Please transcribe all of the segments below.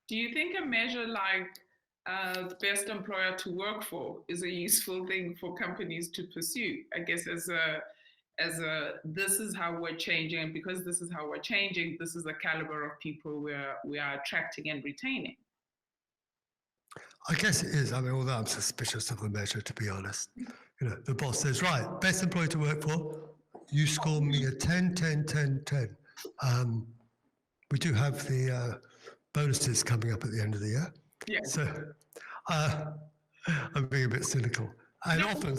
Do you think a measure like the best employer to work for is a useful thing for companies to pursue? I guess as a this is how we're changing, and because this is how we're changing, this is the caliber of people we are attracting and retaining. I guess it is. I mean, although I'm suspicious of the measure, to be honest. You know, the boss says, right, best employee to work for, you score me a 10, 10, 10, 10. We do have the bonuses coming up at the end of the year. Yeah. So I'm being a bit cynical. And often,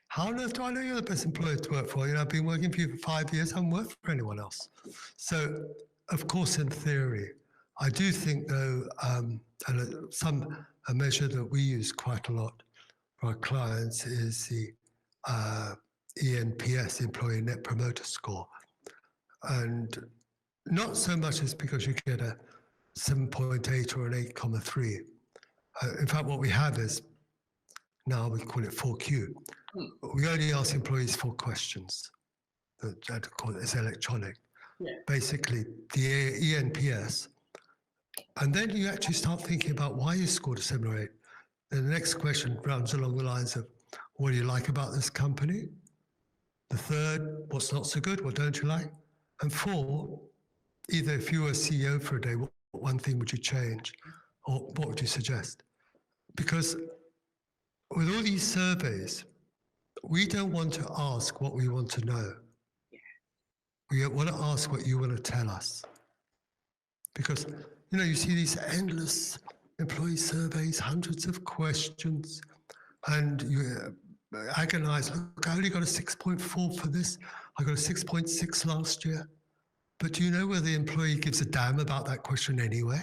how on earth do I know you're the best employer to work for? You know, I've been working for you for 5 years, I haven't worked for anyone else. So, of course, in theory, I do think, though, a measure that we use quite a lot for our clients is the ENPS, Employee Net Promoter Score. And not so much as because you get a 7.8 or an 8.3. In fact, what we have is, now we call it 4Q. We only ask employees 4 questions. That call it, it's electronic. Yeah. Basically, the ENPS. And then you actually start thinking about why you scored a 7 or 8. Then the next question runs along the lines of, what do you like about this company? The third, what's not so good? What don't you like? And 4, either if you were CEO for a day, what one thing would you change? Or what would you suggest? Because with all these surveys, we don't want to ask what we want to know. We want to ask what you want to tell us. Because, you know, you see these endless employee surveys, hundreds of questions, and you agonize, look, I only got a 6.4 for this. I got a 6.6 last year. But do you know whether the employee gives a damn about that question anyway?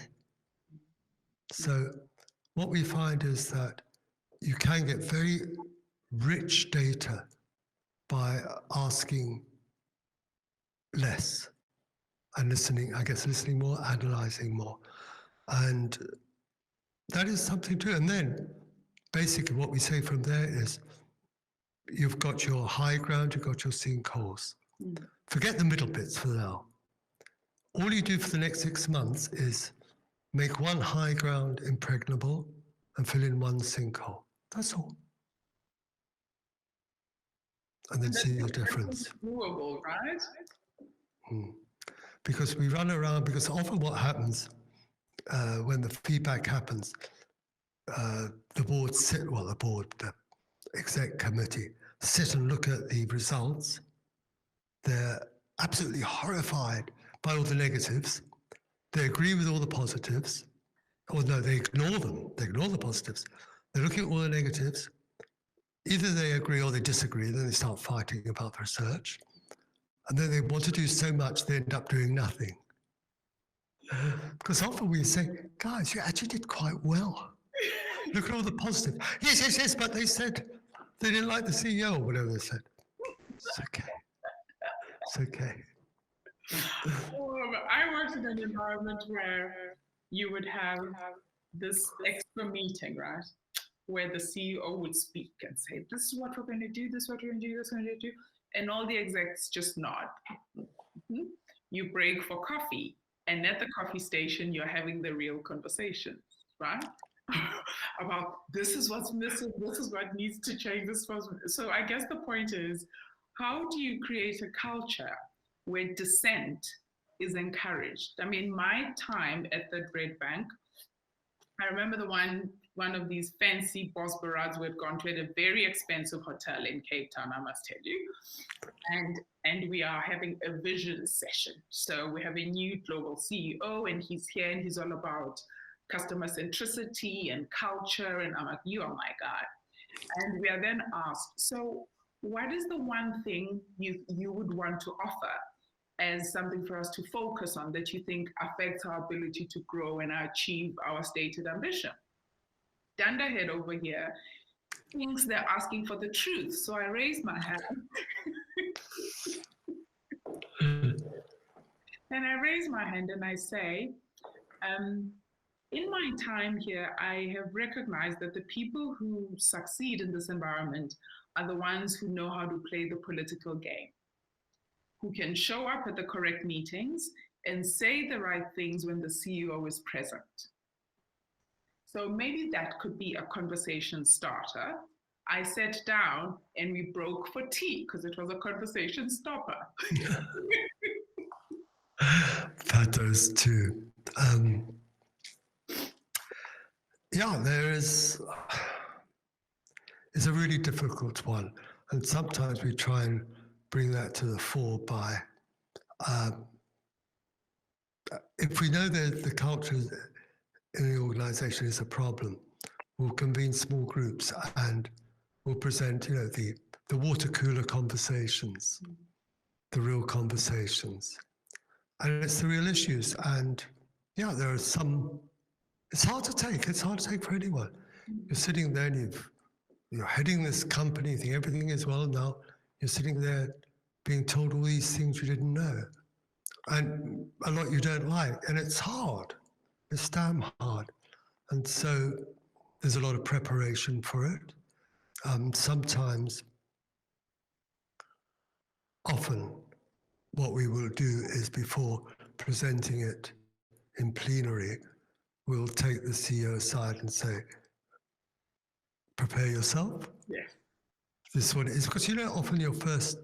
So what we find is that you can get very rich data by asking less and listening more, analyzing more. And that is something to, and then basically what we say from there is, you've got your high ground, you've got your sinkholes. Forget the middle bits for now. All you do for the next 6 months is make one high ground impregnable and fill in one sinkhole. That's all. And then see the difference. Doable, right? Because we run around, because often what happens when the feedback happens, the exec committee sit and look at the results. They're absolutely horrified by all the negatives. They agree with all the positives. Or no, they ignore them. They ignore the positives. They're looking at all the negatives. Either they agree or they disagree, then they start fighting about the research. And then they want to do so much, they end up doing nothing. Because often we say, guys, you actually did quite well. Look at all the positive. Yes, but they said they didn't like the CEO or whatever they said. It's okay. It's okay. I worked in an environment where you would have this extra meeting, right? Where the CEO would speak and say, this is what we're going to do, this is what we're going to do, this is what we're going to do. And all the execs just nod. You break for coffee. And at the coffee station, you're having the real conversations, right? About this is what's missing, this is what needs to change, this was. So I guess the point is, how do you create a culture where dissent is encouraged? I mean, my time at the Red Bank, I remember one of these fancy boss barades we had gone to at a very expensive hotel in Cape Town, I must tell you. And we are having a vision session. So we have a new global CEO, and he's here, and he's all about customer centricity and culture. And I'm like, you are my guy. And we are then asked, so what is the one thing you would want to offer as something for us to focus on that you think affects our ability to grow and achieve our stated ambition? Dunderhead over here thinks they're asking for the truth. So I raise my hand. And I raise my hand and I say, in my time here, I have recognized that the people who succeed in this environment are the ones who know how to play the political game, who can show up at the correct meetings and say the right things when the CEO is present. So maybe that could be a conversation starter. I sat down and we broke for tea because it was a conversation stopper. That does too. Yeah, it's a really difficult one. And sometimes we try and bring that to the fore by, if we know that the culture in the organization is a problem, we'll convene small groups and we'll present, the water cooler conversations, the real conversations. And it's the real issues. And yeah, there are some, it's hard to take. It's hard to take for anyone. You're sitting there and you're heading this company, you think everything is well now. You're sitting there being told all these things you didn't know. And a lot you don't like. And it's hard. It's damn hard. And so there's a lot of preparation for it. Sometimes, often, what we will do is before presenting it in plenary, we'll take the CEO aside and say, prepare yourself. Yeah. This one is because often your first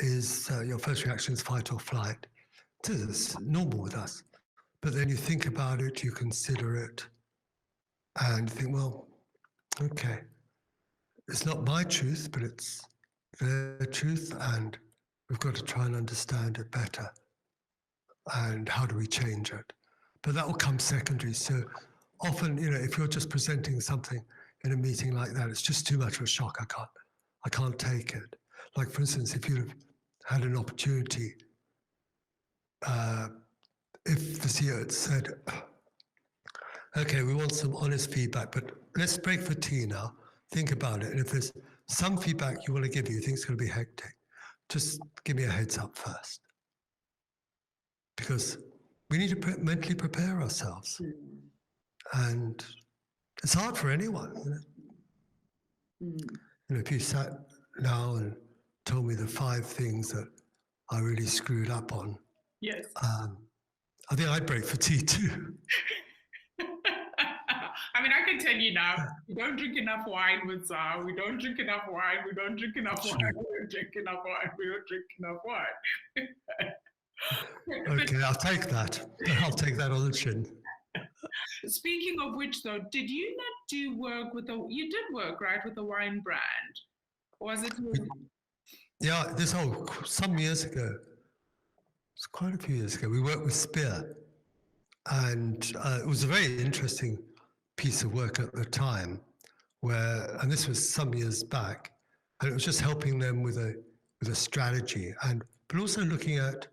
reaction is fight or flight. It's normal with us. But then you think about it, you consider it, and you think, well, okay, it's not my truth, but it's their truth, and we've got to try and understand it better. And how do we change it? But that will come secondary. So often, if you're just presenting something in a meeting like that, it's just too much of a shock. I can't take it. Like, for instance, if you had an opportunity, if the CEO had said, okay, we want some honest feedback, but let's break for tea now. Think about it. And if there's some feedback you want to give you think it's going to be hectic, just give me a heads up first. Because we need to mentally prepare ourselves. And it's hard for anyone. If you sat now and told me the 5 things that I really screwed up on, yes, I think I'd break for tea too. I mean, I can tell you now, we don't drink enough wine with Zara. We don't drink enough wine. We don't drink enough wine. We don't drink enough wine. We don't drink enough wine. Okay, I'll take that. I'll take that on the chin. Speaking of which, though, did you not do work with you did work, right, with a wine brand? Or was it? Yeah, some years ago, it's quite a few years ago, we worked with Spear. And it was a very interesting piece of work at the time and this was some years back, and it was just helping them with a strategy, but also looking at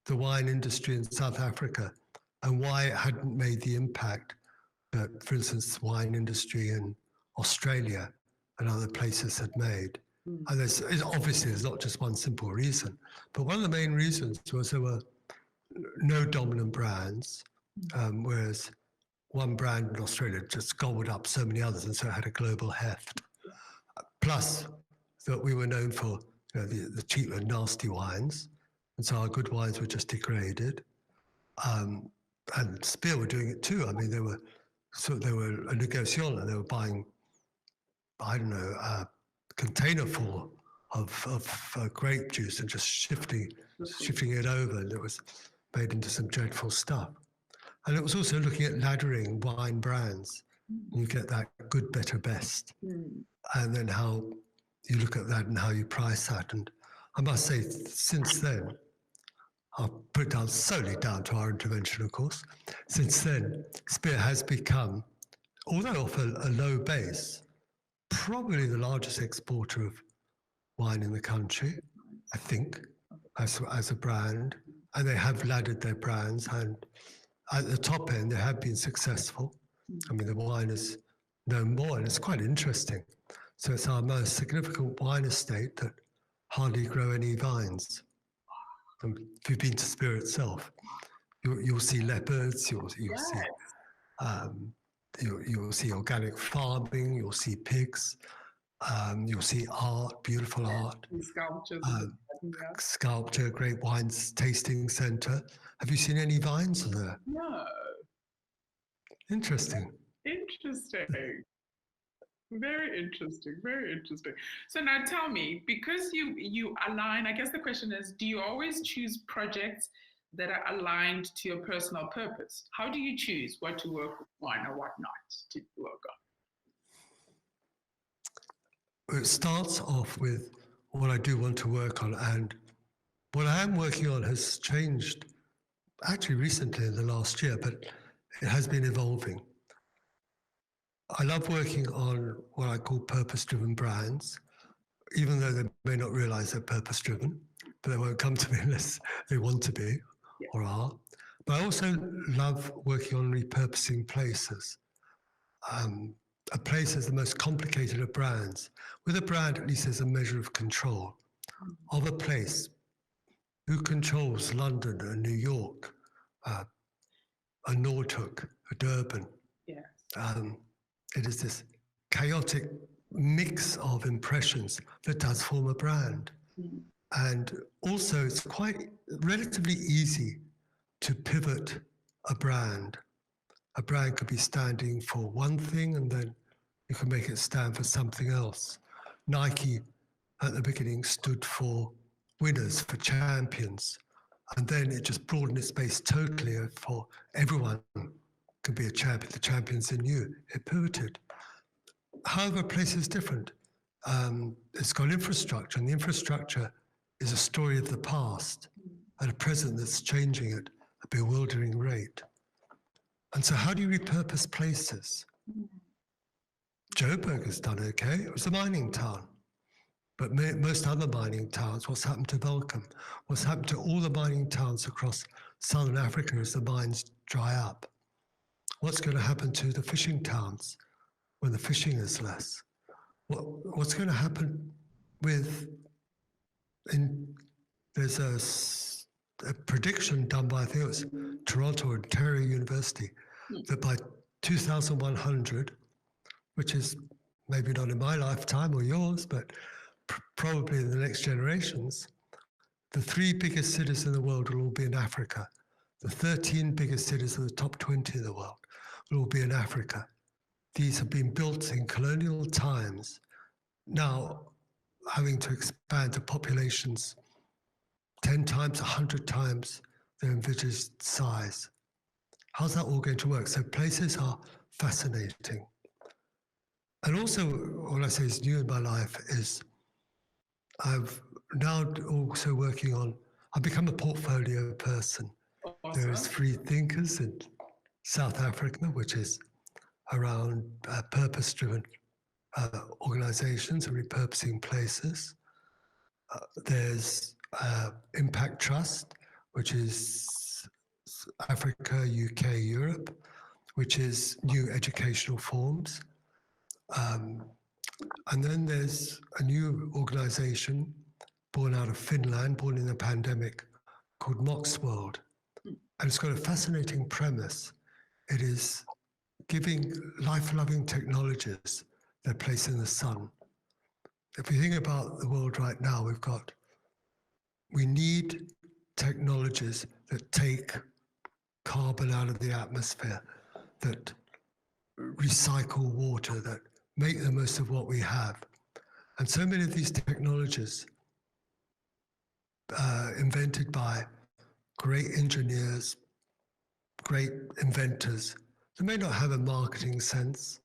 the wine industry in South Africa and why it hadn't made the impact that, for instance, the wine industry in Australia and other places had made. And obviously there's not just one simple reason, but one of the main reasons was there were no dominant brands, whereas one brand in Australia just gobbled up so many others, and so it had a global heft. Plus, that we were known for the cheap and nasty wines, and so our good wines were just degraded. And Spear were doing it too. I mean, they were a negociant, and they were buying, I don't know, a container full of grape juice and just shifting it over, and it was made into some dreadful stuff. And it was also looking at laddering wine brands. You get that good, better, best. And then how you look at that and how you price that. And I must say, since then, I'll put it solely down to our intervention, of course. Since then, Spear has become, although off a low base, probably the largest exporter of wine in the country, I think, as a brand. And they have laddered their brands, and at the top end, they have been successful. I mean, the wine is known more, and it's quite interesting. So it's our most significant wine estate that hardly grow any vines. And if you've been to Spear itself, you'll see leopards, you'll see organic farming, you'll see pigs. You'll see art, beautiful art, And sculptures. Yeah. sculpture, great wines tasting center. Have you seen any vines there? No. Interesting. Interesting. Very interesting. Very interesting. So now tell me, because you align, I guess the question is, do you always choose projects that are aligned to your personal purpose? How do you choose what to work on or what not to work on? It starts off with what I do want to work on, and what I am working on has changed actually recently in the last year, but it has been evolving. I love working on what I call purpose-driven brands, even though they may not realize they're purpose-driven, but they won't come to me unless they want to be or are. But I also love working on repurposing places. A place is the most complicated of brands. With a brand, at least there's a measure of control of a place. Who controls London and New York, a Norfolk, a Durban? Yes. It is this chaotic mix of impressions that does form a brand. Mm. And also, it's quite relatively easy to pivot a brand. A brand could be standing for one thing, and then you can make it stand for something else. Nike at the beginning stood for winners, for champions. And then it just broadened its base totally for everyone can be a champion, the champion's in you. It pivoted. However, a place is different. It's got infrastructure, and the infrastructure is a story of the past and a present that's changing at a bewildering rate. And so how do you repurpose places? Joburg has done okay. It was a mining town. But most other mining towns, what's happened to Welcome? What's happened to all the mining towns across Southern Africa as the mines dry up? What's going to happen to the fishing towns when the fishing is less? What's going to happen with, there's a prediction done by, I think it was Toronto or Ontario University, that by 2100, which is maybe not in my lifetime or yours, but probably in the next generations, the 3 biggest cities in the world will all be in Africa. The 13 biggest cities of the top 20 in the world will all be in Africa. These have been built in colonial times, now having to expand to populations 10 times, 100 times their envisaged size. How's that all going to work? So places are fascinating. And also, what I say is new in my life is I've now also working on, I've become a portfolio person. Awesome. There's Free Thinkers in South Africa, which is around purpose-driven organizations and repurposing places. There's Impact Trust, which is Africa, UK, Europe, which is new educational forms. And then there's a new organization born out of Finland, born in the pandemic, called Mox World. And it's got a fascinating premise. It is giving life-loving technologies their place in the sun. If you think about the world right now, we need technologies that take carbon out of the atmosphere, that recycle water, that make the most of what we have. And so many of these technologies invented by great engineers, great inventors, they may not have a marketing sense,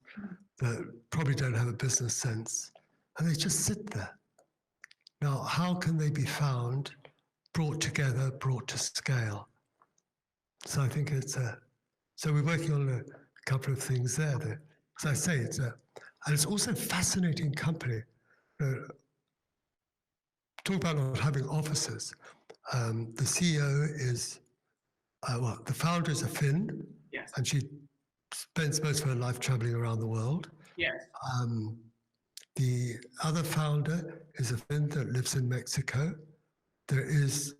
that probably don't have a business sense, and they just sit there. Now, how can they be found, brought together, brought to scale? So I think so we're working on a couple of things there that, as I say, and it's also a fascinating company. Talk about not having offices. The CEO is, the founder is a Finn, Yes. and she spends most of her life traveling around the world. Yes. The other founder is a Finn that lives in Mexico. There is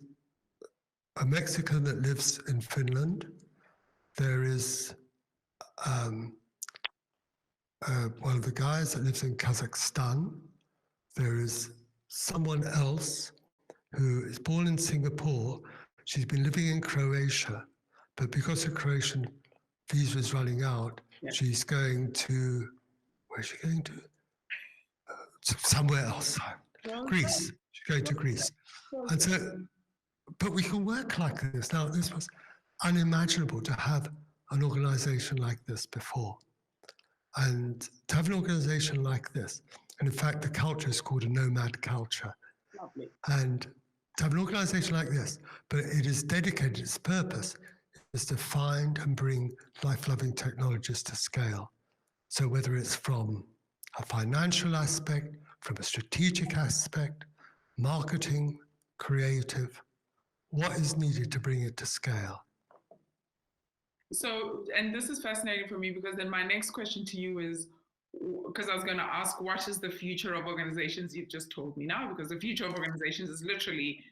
a Mexican that lives in Finland. There is one of the guys that lives in Kazakhstan. there is someone else who is born in Singapore. She's been living in Croatia, but because her Croatian visa is running out, she's going to, where's she going to? Somewhere else. Greece. She's going to Greece. And so, but we can work like this. Now, this was unimaginable to have an organization like this before. And to have an organization like this, and in fact, the culture is called a nomad culture. Lovely. And to have an organization like this, but it is dedicated, its purpose is to find and bring life-loving technologies to scale. So whether it's from a financial aspect, from a strategic aspect, marketing, creative, what is needed to bring it to scale? So, and this is fascinating for me because then my next question to you is, because I was going to ask, what is the future of organizations? You've just told me now, because the future of organizations is literally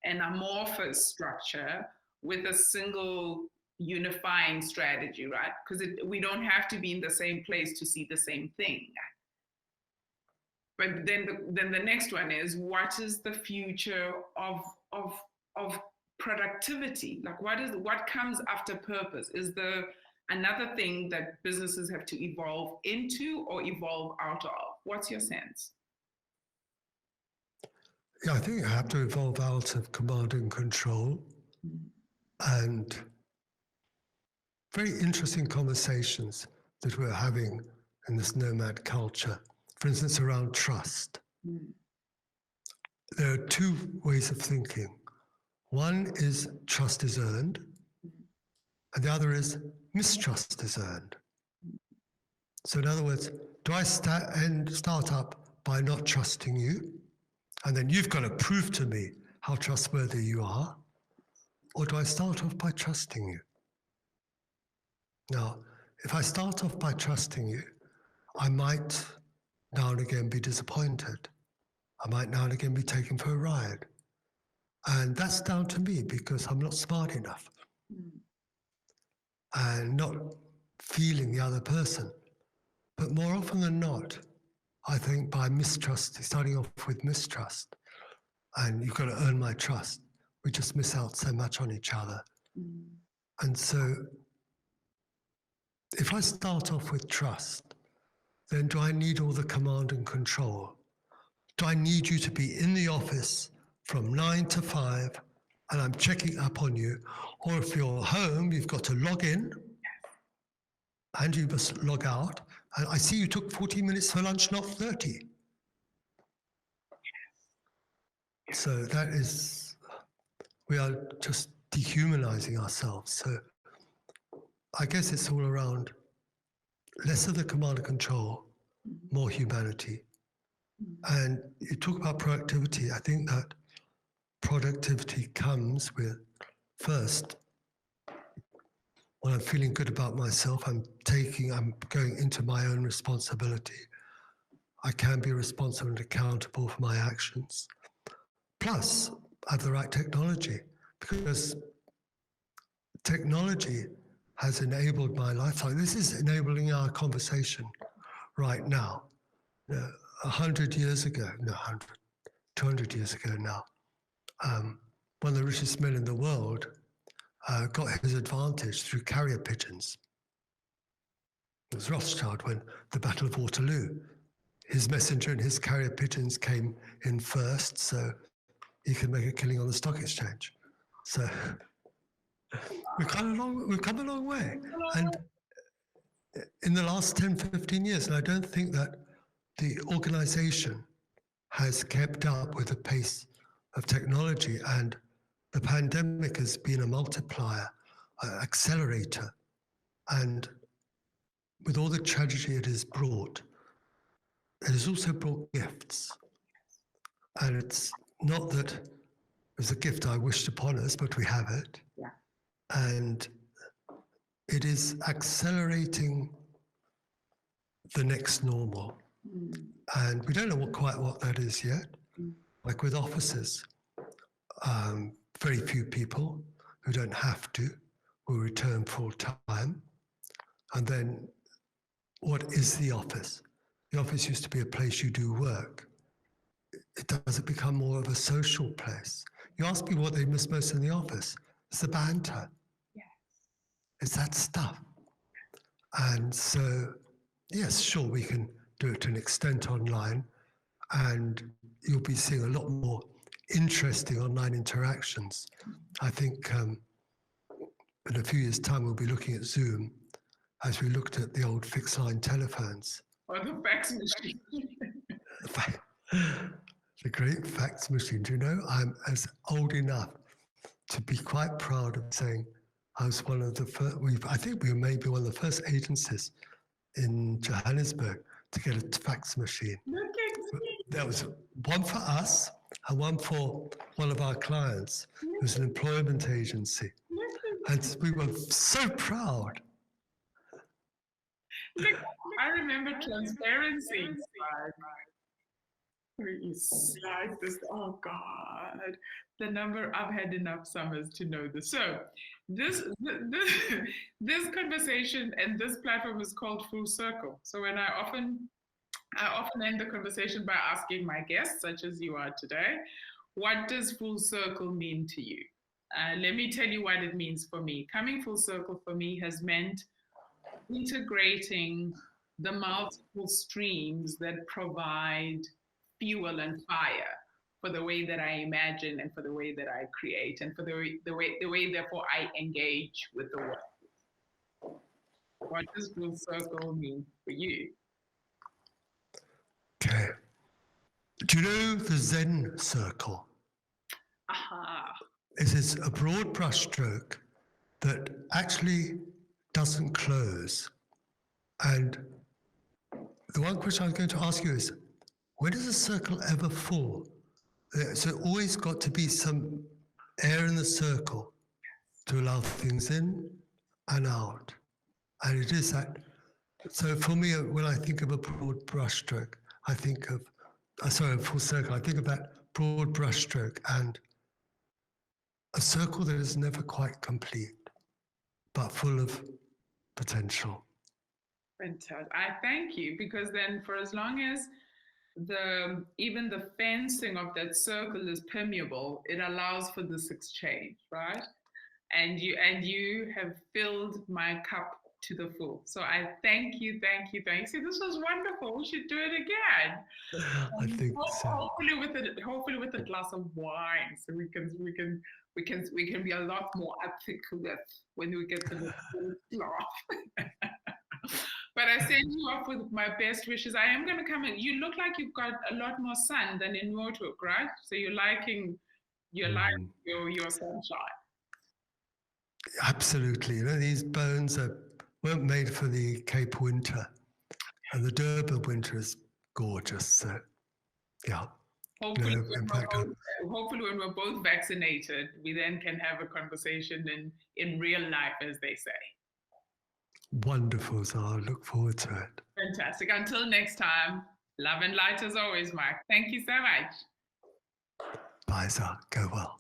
an amorphous structure with a single unifying strategy, right? Because we don't have to be in the same place to see the same thing. But then the next one is, what is the future of productivity? Like, what comes after purpose? Is there another thing that businesses have to evolve into or evolve out of? What's your sense? Yeah, I think you have to evolve out of command and control. And very interesting conversations that we're having in this nomad culture, for instance, around trust. There are two ways of thinking. One is trust is earned, and the other is mistrust is earned. So in other words, do I start up by not trusting you, and then you've got to prove to me how trustworthy you are, or do I start off by trusting you? Now, if I start off by trusting you, I might now and again be disappointed. I might now and again be taken for a ride. And that's down to me because I'm not smart enough and not feeling the other person. But more often than not, I think by mistrust, starting off with mistrust, and you've got to earn my trust, we just miss out so much on each other. And so if I start off with trust, then do I need all the command and control? Do I need you to be in the office from 9 to 5 and I'm checking up on you? Or if you're home, you've got to log in and you must log out. And I see you took 40 minutes for lunch, not 30. So that is, we are just dehumanizing ourselves. So I guess it's all around less of the command and control, more humanity. And you talk about productivity. I think that productivity comes with, first, when I'm feeling good about myself, I'm going into my own responsibility. I can be responsible and accountable for my actions. Plus, I have the right technology, because technology has enabled my lifestyle. This is enabling our conversation right now. 100 years ago, 200 years ago now, one of the richest men in the world got his advantage through carrier pigeons. It was Rothschild when the Battle of Waterloo. His messenger and his carrier pigeons came in first, so he could make a killing on the stock exchange. So we've come a long way. And in the last 10, 15 years, and I don't think that the organization has kept up with the pace of technology, and the pandemic has been a multiplier, accelerator. And with all the tragedy it has brought, it has also brought gifts. And it's not that it was a gift I wished upon us, but we have it. Yeah. And it is accelerating the next normal. And we don't know quite what that is yet. Like with offices, very few people who don't have to will return full time. And then what is the office? The office used to be a place you do work. does it become more of a social place? You ask me what they miss most in the office. It's the banter. Yes. It's that stuff. And so, yes, sure, we can do it to an extent online, and you'll be seeing a lot more interesting online interactions. I think in a few years' time, we'll be looking at Zoom as we looked at the old fixed line telephones. Or the fax machine. The great fax machine. Do you know, I'm as old enough to be quite proud of saying I was one of the first, I think we were maybe one of the first agencies in Johannesburg to get a fax machine. There was one for us and one for one of our clients. It was an employment agency. And we were so proud. Look, I remember transparency. Where you slide this, oh God, the number, I've had enough summers to know this. So this conversation and this platform is called Full Circle. So when I often end the conversation by asking my guests, such as you are today, what does full circle mean to you? Let me tell you what it means for me. Coming full circle for me has meant integrating the multiple streams that provide fuel and fire for the way that I imagine and for the way that I create and for the way therefore I engage with the world. What does full circle mean for you? Okay. Do you know the Zen circle? Aha. It is a broad brushstroke that actually doesn't close. And the one question I was going to ask you is, when does a circle ever fall? So always got to be some air in the circle to allow things in and out. And it is that. So for me, when I think of a broad brushstroke, I think of, a full circle, I think of that broad brushstroke and a circle that is never quite complete, but full of potential. Fantastic. I thank you, because then for as long as even the fencing of that circle is permeable, it allows for this exchange, right? And you have filled my cup to the full. So I thank you. See, this was wonderful. We should do it again. I think so. Hopefully with a glass of wine, so we can be a lot more articulate when we get to the full laugh. But I send you off with my best wishes. I am going to come in. You look like you've got a lot more sun than in Norfolk, right? So you're liking your sunshine. Absolutely. You know, these bones weren't made for the Cape winter, and the Durban winter is gorgeous. So, yeah. Hopefully, hopefully when we're both vaccinated, we then can have a conversation in real life, as they say. Wonderful, so I look forward to it. Fantastic. Until next time, love and light as always, Mike. Thank you so much. Bye, Zah. Go well.